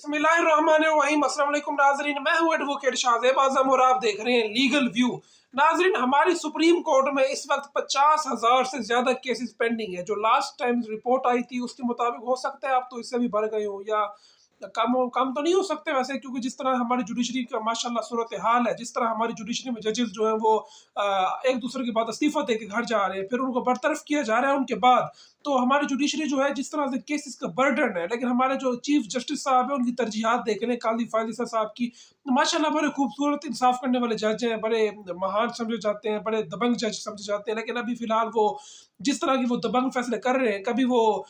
बिस्मिल्लाहिर्रहमानिर्रहीम। अस्सलाम वालेकुम नाज़रीन, मैं हूँ एडवोकेट शाहज़ेब आज़म और आप देख रहे हैं लीगल व्यू। नाज़रीन, हमारी सुप्रीम कोर्ट में इस वक्त 50,000 से ज़्यादा केसेस पेंडिंग है। जो लास्ट टाइम रिपोर्ट आई थी उसके मुताबिक हो सकता है आप तो इससे भी बढ़ गए हो या कम तो नहीं हो सकते वैसे, क्योंकि जिस तरह हमारी जुडिशरी का माशाल्लाह सूरत हाल है, जिस तरह हमारी जुडिशरी में जजेस जो हैं वो एक दूसरे के बाद इस्तीफ़ा दे के घर जा रहे हैं, फिर उनको बरतरफ किया जा रहा है उनके बाद। तो हमारी जुडिशरी जो है जिस तरह से केसेस का बर्डन है, लेकिन हमारे जो चीफ जस्टिस साहब हैं उनकी तरजीहात देख लें, काजी फायज़ साहब की, तो माशाल्लाह बड़े खूबसूरत इंसाफ करने वाले जज हैं, बड़े महान समझे जाते हैं, बड़े दबंग जज समझे जाते हैं। लेकिन अभी फ़िलहाल वो जिस तरह की वो दबंग फैसले कर रहे हैं, कभी वो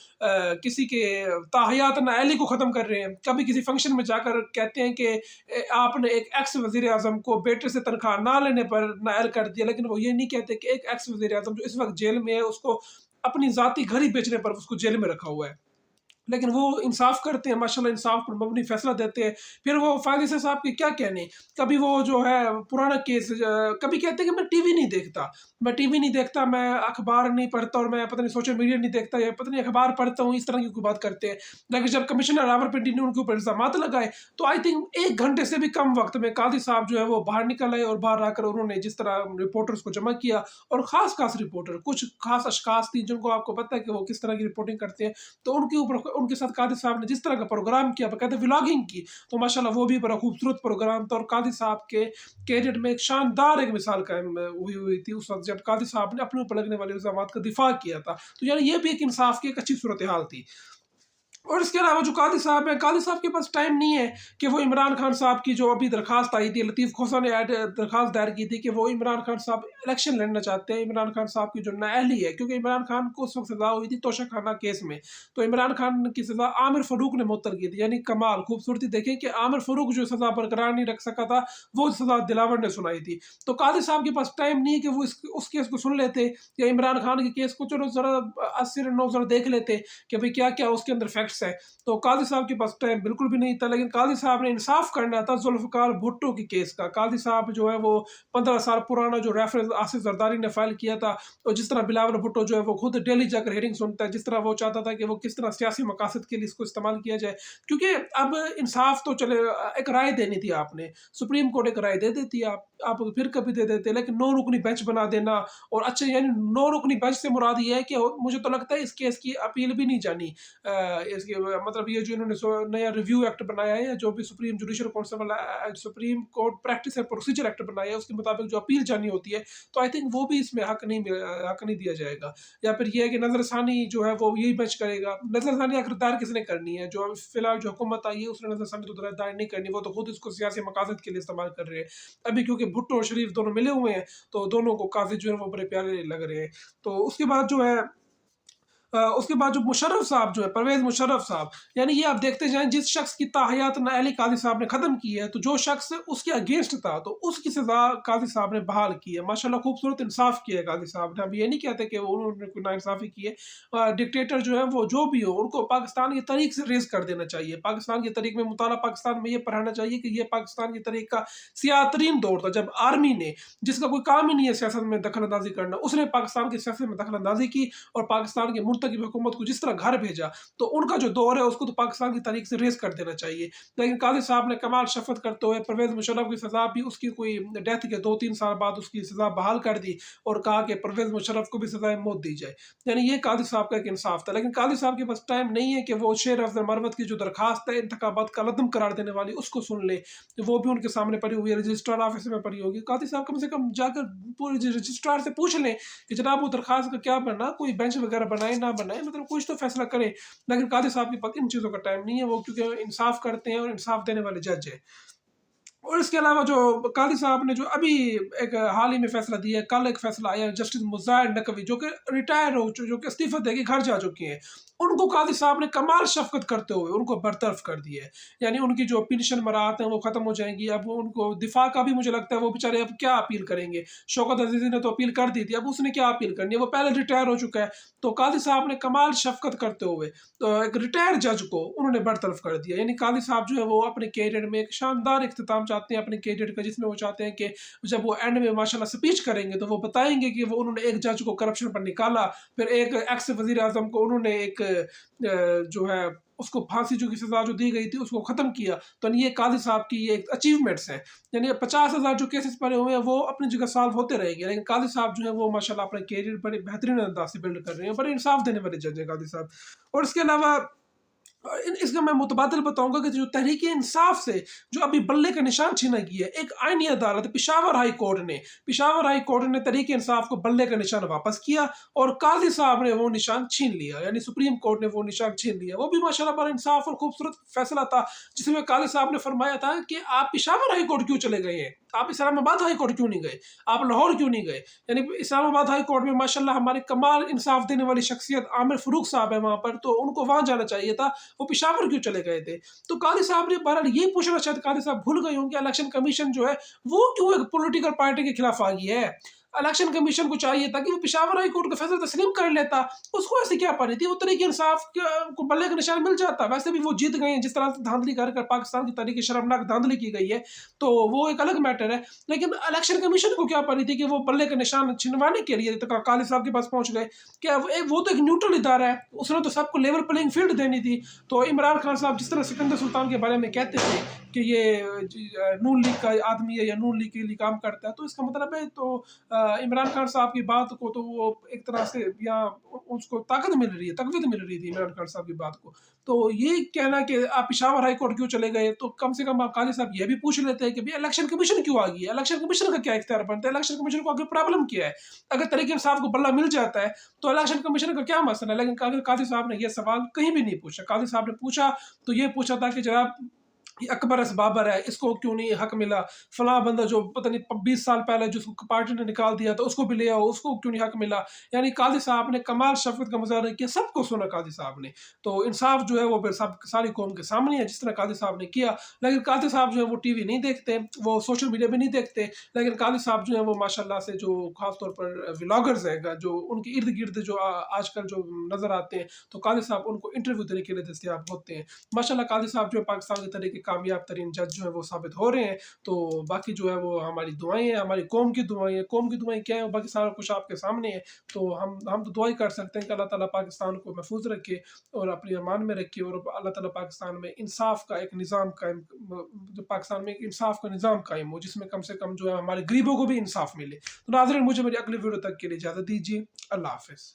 किसी के ताहयात नाअहली को ख़त्म कर रहे हैं, कभी किसी फंक्शन में जाकर कहते हैं कि आपने एक एक्स वज़ीर आज़म को बेटे से तनख्वाह ना लेने पर नाअहल कर दिया, लेकिन वो ये नहीं कहते कि एक एक्स वज़ीर आज़म जो इस वक्त जेल में है उसको अपनी ज़ाती घर ही बेचने पर उसको जेल में रखा हुआ है। लेकिन वो इंसाफ करते हैं, माशाल्लाह इंसाफ पर मबनी फैसला देते हैं। फिर वो फ़ायज़ साहब के क्या कहने, कभी वो जो है पुराना केस कभी कहते हैं कि मैं टीवी नहीं देखता, मैं अखबार नहीं पढ़ता और मैं पता नहीं सोशल मीडिया नहीं देखता या पता नहीं अखबार पढ़ता हूँ, इस तरह की कोई बात करते हैं। लेकिन जब कमिश्नर रावलपिंडी ने उनके ऊपर इल्ज़ामात लगाए, तो आई थिंक 1 घंटे से भी कम वक़्त में काज़ी साहब जो है वो बाहर निकल आए और बाहर आकर उन्होंने जिस तरह रिपोर्टर्स को जमा किया, और ख़ास-ख़ास रिपोर्टर, कुछ ख़ास अशख़ास थी जिनको आपको पता है कि वो किस तरह की रिपोर्टिंग करते हैं, तो उनके ऊपर उनके साथ कादी साहब ने जिस तरह का प्रोग्राम किया, बाकायदा व्लॉगिंग की, तो माशाल्लाह वो भी बड़ा खूबसूरत प्रोग्राम था। और कादी साहब के कैरियर में एक शानदार एक मिसाल कायम हुई थी उस वक्त जब कादी साहब ने अपने ऊपर लगने वाले इल्ज़ामात का दिफा किया था। तो यानी ये भी एक इंसाफ की एक अच्छी सूरत हाल थी। और इसके अलावा जो कादी साहब हैं, कादी साहब के पास टाइम नहीं है कि वो इमरान खान साहब की जो अभी दरख्वास्त आई थी, लतीफ़ खोसा ने दरख्वास्त दायर की थी कि वो इमरान खान साहब इलेक्शन लड़ना चाहते हैं। इमरान खान साहब की जो नाअहली है, क्योंकि इमरान खान को उस वक्त सज़ा हुई थी तोशा खाना केस में, तो इमरान खान की सज़ा आमिर फ़ारूक ने मुअत्तल की थी। यानी कमाल खूबसूरती देखें कि आमिर फ़ारूक जो सज़ा बरकरार नहीं रख सका था, वो सज़ा दिलावर ने सुनाई थी। तो कादी साहब के पास टाइम नहीं है कि वो उस केस को सुन लेते, या इमरान खान के केस को चलो ज़रा अस्सी नौ ज़रा देख लेते कि भाई क्या क्या उसके अंदर फैक्ट्स हैं। तो कादी साहब के पास टाइम बिल्कुल भी नहीं था, लेकिन कादी साहब ने इंसाफ करना था जुल्फ़िकार भुट्टो की केस का। कादी साहब जो है वो 15 साल पुराना जो रेफरेंस आसिफ जरदारी ने फाइल किया था, और जिस तरह बिलावल भुट्टो जो है वो खुद डेली जाकर हेयरिंग सुनता है, जिस तरह वो चाहता था कि वो किस तरह सियासी मकासद के लिए इसको इस्तेमाल किया जाए, क्योंकि अब इंसाफ तो चले, एक राय देनी थी आपने, सुप्रीम कोर्ट एक राय दे देती, आप फिर कभी दे देते, लेकिन 9 रुकनी बेंच बना देना। और अच्छा, यानी 9 रुकनी बेंच से मुराद ये है कि मुझे तो लगता है इस केस की अपील भी नहीं जानी। इसके मतलब ये जो इन्होंने नया रिव्यू एक्ट बनाया है, या जो भी सुप्रीम जुडिशल काउंसिल वाला supreme court practice and procedure act बनाया है, उसके मुताबिक जो अपील जानी होती है, तो आई थिंक वो भी इसमें हक नहीं दिया जाएगा। या फिर ये है कि नजरसानी जो है वो यही बेंच करेगा। नजरसानी आखिर दायर किसने करनी है? जो फिलहाल जो हुकूमत आई है उसने नजरसानी तो दायर नहीं करनी, वो तो खुद इसको सियासी मकासद के लिए इस्तेमाल कर रहे हैं। अभी क्योंकि भुट्टो और शरीफ दोनों मिले हुए हैं, तो दोनों को काफी जो है वो बड़े प्यारे लग रहे हैं। तो उसके बाद जो मुशर्रफ साहब जो है, परवेज़ मुशर्रफ साहब, यानी ये आप देखते जाएँ, जिस शख्स की ताहयात नाअहली काज़ी साहब ने ख़त्म की है, तो जो शख्स उसके अगेंस्ट था, तो उसकी सज़ा काज़ी साहब ने बहाल की है। माशाल्लाह खूबसूरत इंसाफ़ किया है काज़ी साहब ने। हम ये नहीं कहते कि वो उन्होंने कोई नाइंसाफ़ी की है। डिक्टेटर जो है वो जो भी हो, उनको पाकिस्तान की तारीख़ से रेज़ कर देना चाहिए। पाकिस्तान की तारीख़ में मुताला पाकिस्तान में ये पढ़ाना चाहिए कि ये पाकिस्तान की तारीख़ का सियाह तरीन दौर था, जब आर्मी ने, जिसका कोई काम ही नहीं है सियासत में दखल-अंदाज़ी करना, उसने पाकिस्तान की सियासत में दखल-अंदाज़ी की और पाकिस्तान के मुर्तकिब हुकूमत को जिस तरह घर भेजा, तो उनका जो दौर है उसको तो पाकिस्तान की तारीख से रेज़ कर देना चाहिए। लेकिन काज़ी साहब ने कमाल शफ़क़त करते हुए परवेज़ मुशर्रफ की सज़ा भी, उसकी कोई डेथ के 2-3 साल बाद उसकी सज़ा बहाल कर दी, और कहा कि परवेज़ मुशर्रफ को भी सज़ाए मौत दी जाए। यानी ये काज़ी साहब का एक इंसाफ था। लेकिन काज़ी साहब के पास टाइम नहीं है कि वो शेर अफ़ज़ल मरवत की जो दरख्वास्त है इंतखाबात का लदम करार देने वाली, उसको सुन ले। तो वो भी उनके सामने पड़ी हुई है, रजिस्ट्रार ऑफिस में पड़ी होगी। काज़ी साहब कम से कम जाकर पूरे रजिस्ट्रार से पूछ लें कि जनाब वो दरख्वास्त का क्या बनना, कोई बेंच वगैरह बनाए ना बनाए, मतलब कुछ तो फैसला करें। लेकिन कादी साहब के पास इन चीज़ों का टाइम नहीं है, वो क्योंकि इंसाफ करते हैं और इंसाफ देने वाले जज हैं। और इसके अलावा जो कादी साहब ने जो अभी एक हाल ही में फैसला दिया है, कल एक फैसला आया है जस्टिस मुज़ाहिर नकवी, जो कि रिटायर हो जो कि इस्तीफा देके घर जा चुके हैं, उनको कादी साहब ने कमाल शफ़क़त करते हुए उनको बरतरफ कर दिया है। यानी उनकी जो पेंशन मराहत हैं वो ख़त्म हो जाएंगी। अब उनको दिफा का भी मुझे लगता है वो बेचारे अब क्या अपील करेंगे। शौकत अज़ीज़ी ने तो अपील कर दी थी, अब उसने क्या अपील करनी है, वो पहले रिटायर हो चुका है। तो कादी साहब ने कमाल शफ़क़त करते हुए तो एक रिटायर जज को उन्होंने बरतरफ कर दिया। यानी कादी साहब जो है वो अपने कैरियर में एक शानदार इख्तिताम چاہتے ہیں اپنے کینڈیڈیٹ کا، جس میں وہ چاہتے ہیں کہ جب وہ اینڈ میں ماشاءاللہ اسپیچ کریں گے تو وہ بتائیں گے کہ وہ انہوں نے ایک جج کو کرپشن پر نکالا، پھر ایک ایکس وزیر اعظم کو انہوں نے ایک جو ہے اس کو پھانسی جو کی سزا جو دی گئی تھی اس کو ختم کیا۔ تو یہ قاضی صاحب کی یہ اچیومنٹس ہیں، یعنی 50,000 جو کیسز پڑے ہوئے ہیں وہ اپنی جگہ سالو ہوتے رہیں گے، لیکن قاضی صاحب جو ہے وہ ماشاءاللہ اپنا کیریئر بڑے بہترین انداز سے بلڈ کر رہے ہیں، بڑے انصاف دینے والے جج ہیں قاضی صاحب۔ اور اس کے علاوہ اس کا میں متبادل بتاؤں گا کہ جو تحریک انصاف سے جو ابھی بلے کا نشان چھینا گیا ہے، ایک آئینی عدالت پشاور ہائی کورٹ نے تحریک انصاف کو بلے کا نشان واپس کیا اور قاضی صاحب نے وہ نشان چھین لیا، یعنی سپریم کورٹ نے وہ نشان چھین لیا۔ وہ بھی ماشاءاللہ بڑا انصاف اور خوبصورت فیصلہ تھا، جس میں قاضی صاحب نے فرمایا تھا کہ آپ پشاور ہائی کورٹ کیوں چلے گئے ہیں، آپ اسلام آباد ہائی کورٹ کیوں نہیں گئے، آپ لاہور کیوں نہیں گئے؟ یعنی اسلام آباد ہائی کورٹ میں ماشاءاللہ ہمارے کمال انصاف دینے والی شخصیت عامر فروخ صاحب ہے وہاں پر، تو ان کو وہاں جانا چاہیے تھا، وہ پشاور کیوں چلے گئے تھے؟ تو قاضی صاحب نے بہرحال یہ پوچھنا، شاید قاضی صاحب بھول گئے ہوں کہ الیکشن کمیشن جو ہے وہ کیوں ایک پولیٹیکل پارٹی کے خلاف آ گئی ہے۔ الیکشن کمیشن کو چاہیے تھا کہ وہ پشاور ہائی کورٹ کا فیصلہ تسلیم کر لیتا، اس کو ایسی کیا پڑی تھی، وہ تحریک انصاف کو بلے کا نشان مل جاتا۔ ویسے بھی وہ جیت گئے ہیں، جس طرح سے دھاندلی کر پاکستان کی تاریخ شرمناک دھاندلی کی گئی ہے تو وہ ایک الگ میٹر ہے، لیکن الیکشن کمیشن کو کیا پڑی تھی کہ وہ بلے کا نشان چھنوانے کے لیے قاضی صاحب کے پاس پہنچ گئے کہ وہ تو ایک نیوٹرل ادارہ ہے، اس نے تو سب کو لیول پلینگ فیلڈ دینی تھی۔ تو عمران خان صاحب جس طرح سکندر سلطان کے بارے میں کہتے تھے کہ یہ نون لیگ کا آدمی ہے یا نون لیگ کے لیے کام کرتا ہے، تو اس کا مطلب ہے تو عمران خان صاحب کی بات کو تو وہ ایک طرح سے یا اس کو طاقت مل رہی ہے، تقویت مل رہی تھی عمران خان صاحب کی بات کو۔ تو یہ کہنا کہ آپ پشاور ہائی کورٹ کیوں چلے گئے، تو کم سے کم آپ قاضی صاحب یہ بھی پوچھ لیتے ہیں کہ الیکشن کمیشن کیوں آ گئی ہے، الیکشن کمیشن کا کیا اختیار بنتا ہے، الیکشن کمیشن کو آگے پرابلم کیا ہے؟ اگر تحریک انصاف کو بلہ مل جاتا ہے تو الیکشن کمیشن کا کیا مسئلہ ہے؟ لیکن قاضی صاحب نے یہ سوال کہیں بھی نہیں پوچھا۔ قاضی صاحب نے پوچھا تو یہ پوچھا تھا کہ جناب یہ اکبر اس بابر ہے، اس کو کیوں نہیں حق ملا، فلاں بندہ جو پتہ نہیں 20 سال پہلے جس کو پارٹی نے نکال دیا تو اس کو بھی لے آؤ، اس کو کیوں نہیں حق ملا؟ یعنی قاضی صاحب نے کمال شفقت کا مظاہرہ کیا، سب کو سنا قاضی صاحب نے۔ تو انصاف جو ہے وہ پھر ساری قوم کے سامنے ہے، جس طرح قاضی صاحب نے کیا۔ لیکن قاضی صاحب جو ہے وہ ٹی وی نہیں دیکھتے، وہ سوشل میڈیا بھی نہیں دیکھتے، لیکن قاضی صاحب جو ہے وہ ماشاءاللہ سے جو خاص طور پر ولاگرز ہیں جو ان کے ارد گرد جو آج کل جو نظر آتے ہیں، تو قاضی صاحب ان کو انٹرویو دینے کے لیے دستیاب ہوتے ہیں۔ ماشاءاللہ قاضی صاحب جو ہے پاکستان کے طریقے کامیاب ترین جج جو ہے وہ ثابت ہو رہے ہیں۔ تو باقی جو ہے وہ ہماری دعائیں ہیں، ہماری قوم کی دعائیں ہیں۔ قوم کی دعائیں کیا ہیں، باقی سارا کچھ آپ کے سامنے ہے۔ تو ہم تو دعائیں کر سکتے ہیں کہ اللہ تعالیٰ پاکستان کو محفوظ رکھے اور اپنی امان میں رکھے، اور اللہ تعالیٰ پاکستان میں انصاف کا ایک نظام قائم، پاکستان میں ایک انصاف کا نظام قائم ہو، جس میں کم سے کم جو ہے ہمارے غریبوں کو بھی انصاف ملے۔ تو ناظرین، مجھے میری اگلی ویڈیو تک کے لیے اجازت دیجیے۔ اللہ حافظ۔